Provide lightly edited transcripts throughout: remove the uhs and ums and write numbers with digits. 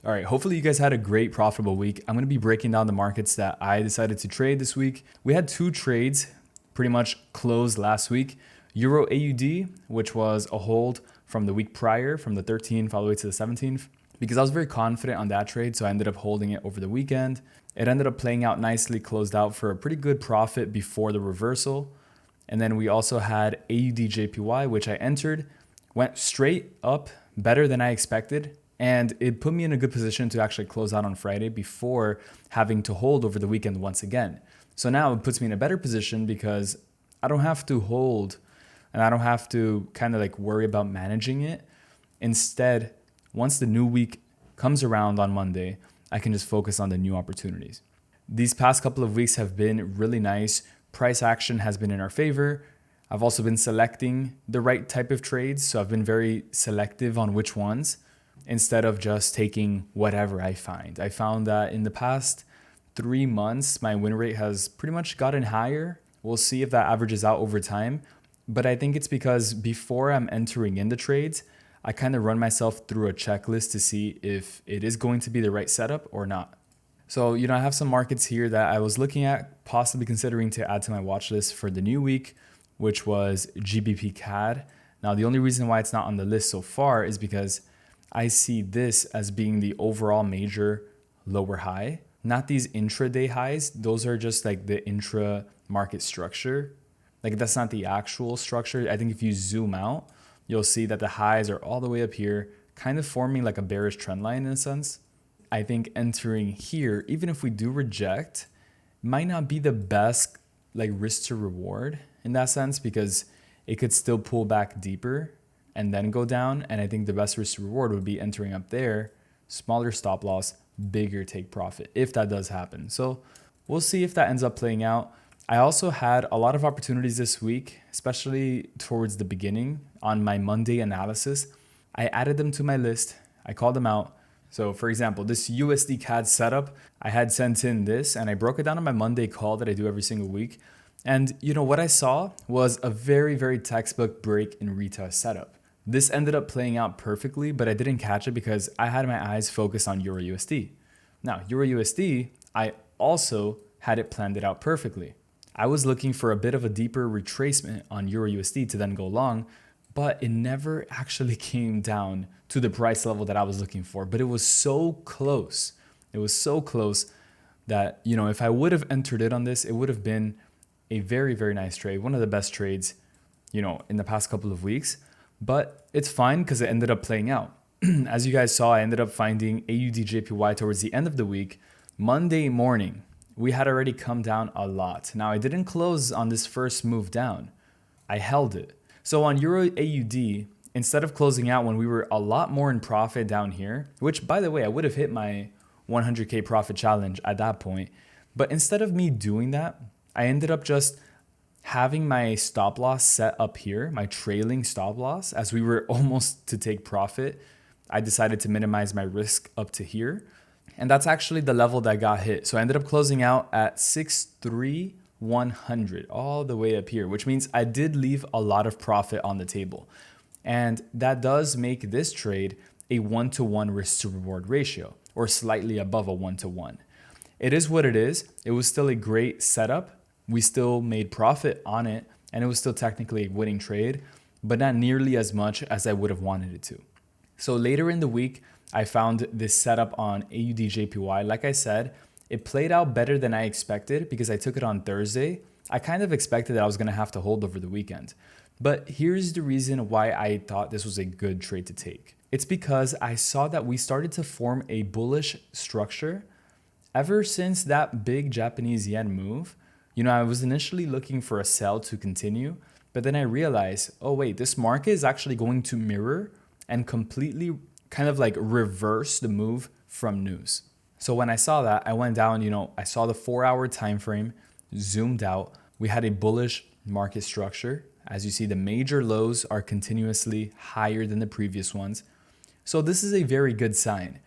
All right, hopefully you guys had a great profitable week. I'm going to be breaking down the markets that I decided to trade this week. We had two trades pretty much closed last week. Euro AUD, which was a hold from the week prior, from the 13th all the way to the 17th, because I was very confident on that trade, so I ended up holding it over the weekend. It ended up playing out nicely, closed out for a pretty good profit before the reversal. And then we also had AUD JPY, which I entered, went straight up, better than I expected. And it put me in a good position to actually close out on Friday before having to hold over the weekend once again. So now it puts me in a better position because I don't have to hold and I don't have to kind of like worry about managing it. Instead, once the new week comes around on Monday, I can just focus on the new opportunities. These past couple of weeks have been really nice. Price action has been in our favor. I've also been selecting the right type of trades. So I've been very selective on which ones, instead of just taking whatever I find. I found that in the past 3 months, my win rate has pretty much gotten higher. We'll see if that averages out over time. But I think it's because before I'm entering in the trades, I kind of run myself through a checklist to see if it is going to be the right setup or not. So, I have some markets here that I was looking at, possibly considering to add to my watch list for the new week, which was GBP CAD. Now, the only reason why it's not on the list so far is because I see this as being the overall major lower high, not these intraday highs. Those are just like the intra market structure. Like that's not the actual structure. I think if you zoom out, you'll see that the highs are all the way up here, kind of forming like a bearish trend line in a sense. I think entering here, even if we do reject, might not be the best like risk to reward in that sense, because it could still pull back deeper and then go down. And I think the best risk to reward would be entering up there, smaller stop loss, bigger take profit, if that does happen. So we'll see if that ends up playing out. I also had a lot of opportunities this week, especially towards the beginning on my Monday analysis. I added them to my list. I called them out. So for example, this USD CAD setup, I had sent in this and I broke it down on my Monday call that I do every single week. And what I saw was a very, very textbook break in retest setup. This ended up playing out perfectly, but I didn't catch it because I had my eyes focused on Euro USD. Now, Euro USD, I also had it planned it out perfectly. I was looking for a bit of a deeper retracement on Euro USD to then go long, but it never actually came down to the price level that I was looking for. But it was so close. It was so close that, if I would have entered it on this, it would have been a very, very nice trade. One of the best trades, in the past couple of weeks. But it's fine because it ended up playing out. As you guys saw, I ended up finding AUD JPY towards the end of the week. Monday morning, we had already come down a lot. Now, I didn't close on this first move down. I held it. So on Euro AUD, instead of closing out when we were a lot more in profit down here, which by the way, I would have hit my 100K profit challenge at that point. But instead of me doing that, I ended up just having my stop loss set up here, my trailing stop loss, as we were almost to take profit. I decided to minimize my risk up to here. And that's actually the level that got hit. So I ended up closing out at 63100 all the way up here, which means I did leave a lot of profit on the table. And that does make this trade a 1-to-1 risk to reward ratio, or slightly above a 1-to-1. It is what it is. It was still a great setup. We still made profit on it, and it was still technically a winning trade, but not nearly as much as I would have wanted it to. So later in the week, I found this setup on AUD JPY. Like I said, it played out better than I expected because I took it on Thursday. I kind of expected that I was going to have to hold over the weekend. But here's the reason why I thought this was a good trade to take. It's because I saw that we started to form a bullish structure ever since that big Japanese yen move. I was initially looking for a sell to continue, but then I realized, oh wait, this market is actually going to mirror and completely kind of like reverse the move from news. So when I saw that, I went down, I saw the 4-hour time frame, zoomed out. We had a bullish market structure. As you see, the major lows are continuously higher than the previous ones. So this is a very good sign.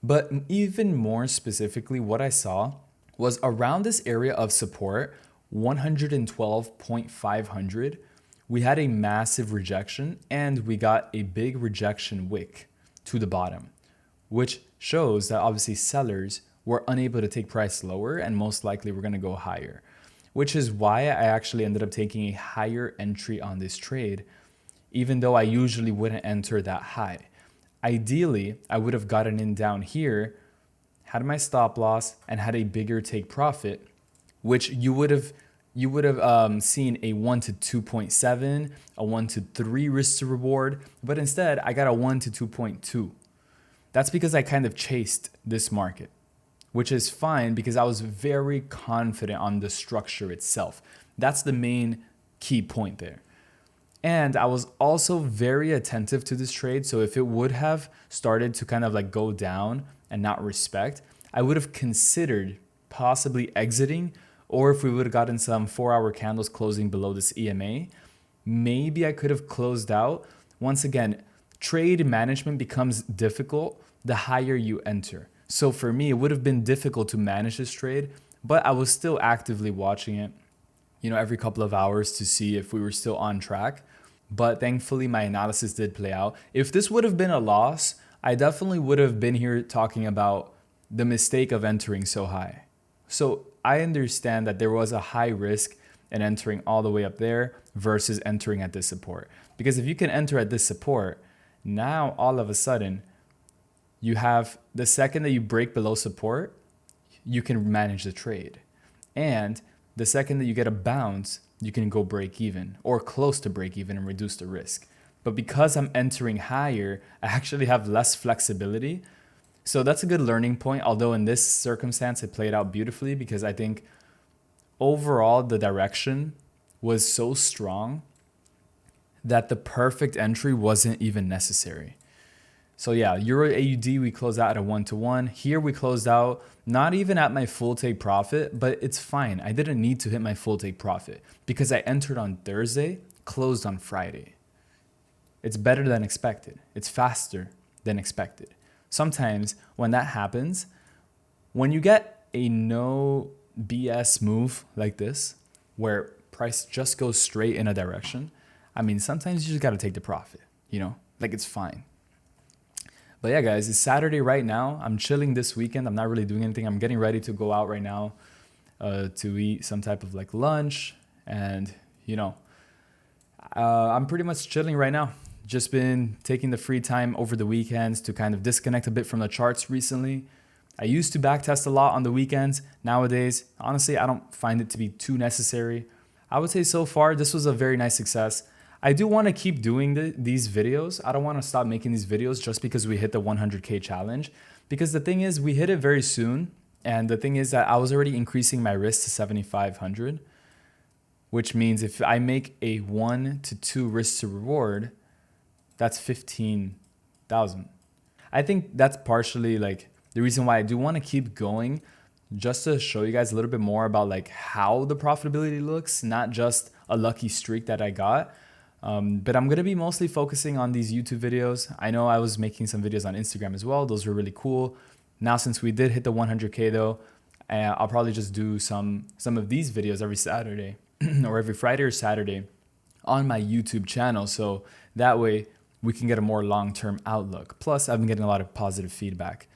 But even more specifically, what I saw was around this area of support, 112.500, we had a massive rejection and we got a big rejection wick to the bottom, which shows that obviously sellers were unable to take price lower and most likely we're going to go higher, which is why I actually ended up taking a higher entry on this trade, even though I usually wouldn't enter that high. Ideally, I would have gotten in down here, had my stop loss, and had a bigger take profit, which you would have seen a 1 to 2.7, a 1 to 3 risk to reward, but instead I got a 1 to 2.2. That's because I kind of chased this market, which is fine because I was very confident on the structure itself. That's the main key point there. And I was also very attentive to this trade. So if it would have started to kind of like go down and not respect, I would have considered possibly exiting, or if we would have gotten some 4-hour candles closing below this EMA, maybe I could have closed out. Once again, trade management becomes difficult the higher you enter. So for me, it would have been difficult to manage this trade, but I was still actively watching it, every couple of hours to see if we were still on track. But thankfully, my analysis did play out. If this would have been a loss, I definitely would have been here talking about the mistake of entering so high. So I understand that there was a high risk in entering all the way up there versus entering at this support. Because if you can enter at this support, now all of a sudden, you have the second that you break below support, you can manage the trade. And the second that you get a bounce, you can go break even or close to break even and reduce the risk. But because I'm entering higher, I actually have less flexibility. So that's a good learning point. Although in this circumstance, it played out beautifully because I think overall the direction was so strong that the perfect entry wasn't even necessary. So yeah, Euro AUD, we closed out at a 1-to-1. Here we closed out not even at my full take profit, but it's fine. I didn't need to hit my full take profit because I entered on Thursday, closed on Friday. It's better than expected. It's faster than expected. Sometimes when that happens, when you get a no BS move like this, where price just goes straight in a direction, sometimes you just got to take the profit, like it's fine. But yeah, guys, it's Saturday right now. I'm chilling this weekend. I'm not really doing anything. I'm getting ready to go out right now to eat some type of like lunch. And, I'm pretty much chilling right now. Just been taking the free time over the weekends to kind of disconnect a bit from the charts recently. I used to backtest a lot on the weekends. Nowadays, honestly, I don't find it to be too necessary. I would say so far, this was a very nice success. I do want to keep doing these videos. I don't want to stop making these videos just because we hit the 100K challenge. Because the thing is, we hit it very soon. And the thing is that I was already increasing my risk to 7,500, which means if I make a 1 to 2 risk to reward, that's 15,000. I think that's partially like the reason why I do want to keep going, just to show you guys a little bit more about like how the profitability looks, not just a lucky streak that I got. But I'm going to be mostly focusing on these YouTube videos. I know I was making some videos on Instagram as well. Those were really cool. Now, since we did hit the 100K though, I'll probably just do some of these videos every Saturday or every Friday or Saturday on my YouTube channel. So that way we can get a more long-term outlook. Plus, I've been getting a lot of positive feedback.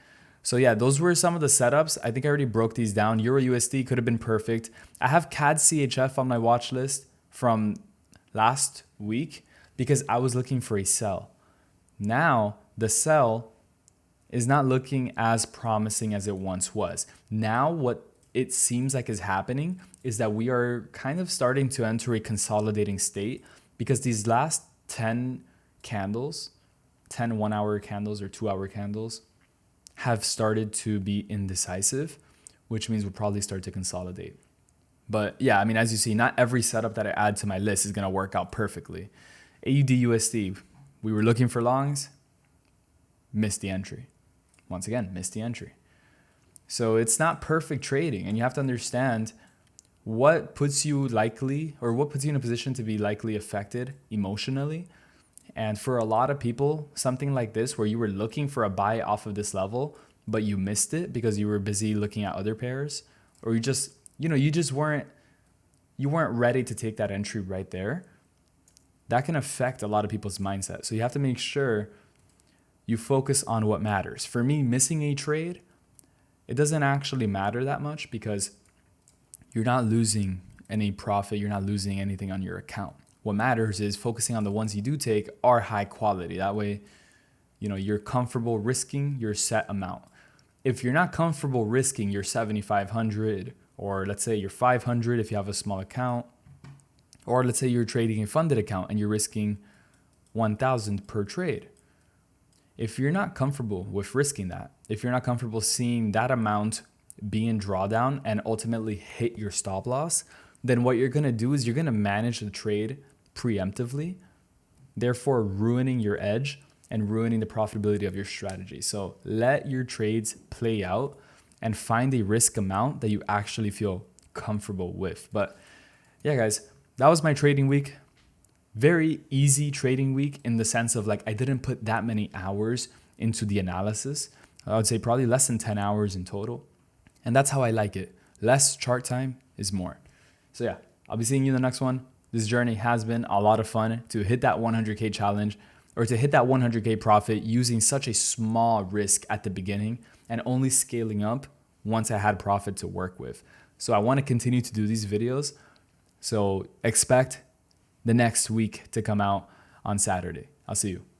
So yeah, those were some of the setups. I think I already broke these down. Euro USD could have been perfect. I have CAD CHF on my watch list from last week because I was looking for a sell. Now the sell is not looking as promising as it once was. Now what it seems like is happening is that we are kind of starting to enter a consolidating state because these last 10 candles, 10 1-hour candles or 2-hour candles have started to be indecisive, which means we'll probably start to consolidate. But yeah, as you see, not every setup that I add to my list is going to work out perfectly. AUD USD, we were looking for longs, missed the entry. Once again, missed the entry. So it's not perfect trading, and you have to understand what puts you likely, or what puts you in a position to be likely affected emotionally. And for a lot of people, something like this, where you were looking for a buy off of this level, but you missed it because you were busy looking at other pairs, or you weren't ready to take that entry right there. That can affect a lot of people's mindset. So you have to make sure you focus on what matters. For me, missing a trade, it doesn't actually matter that much because you're not losing any profit. You're not losing anything on your account. What matters is focusing on the ones you do take are high quality. That way, you're comfortable risking your set amount. If you're not comfortable risking your 7,500, or let's say you're 500 if you have a small account, or let's say you're trading a funded account and you're risking 1,000 per trade. If you're not comfortable with risking that, if you're not comfortable seeing that amount be in drawdown and ultimately hit your stop loss, then what you're going to do is you're going to manage the trade preemptively, therefore ruining your edge and ruining the profitability of your strategy. So let your trades play out and find a risk amount that you actually feel comfortable with. But yeah, guys, that was my trading week. Very easy trading week in the sense of I didn't put that many hours into the analysis. I would say probably less than 10 hours in total. And that's how I like it. Less chart time is more. So yeah, I'll be seeing you in the next one. This journey has been a lot of fun to hit that 100K challenge or to hit that 100K profit using such a small risk at the beginning and only scaling up once I had profit to work with. So I want to continue to do these videos. So expect the next week to come out on Saturday. I'll see you.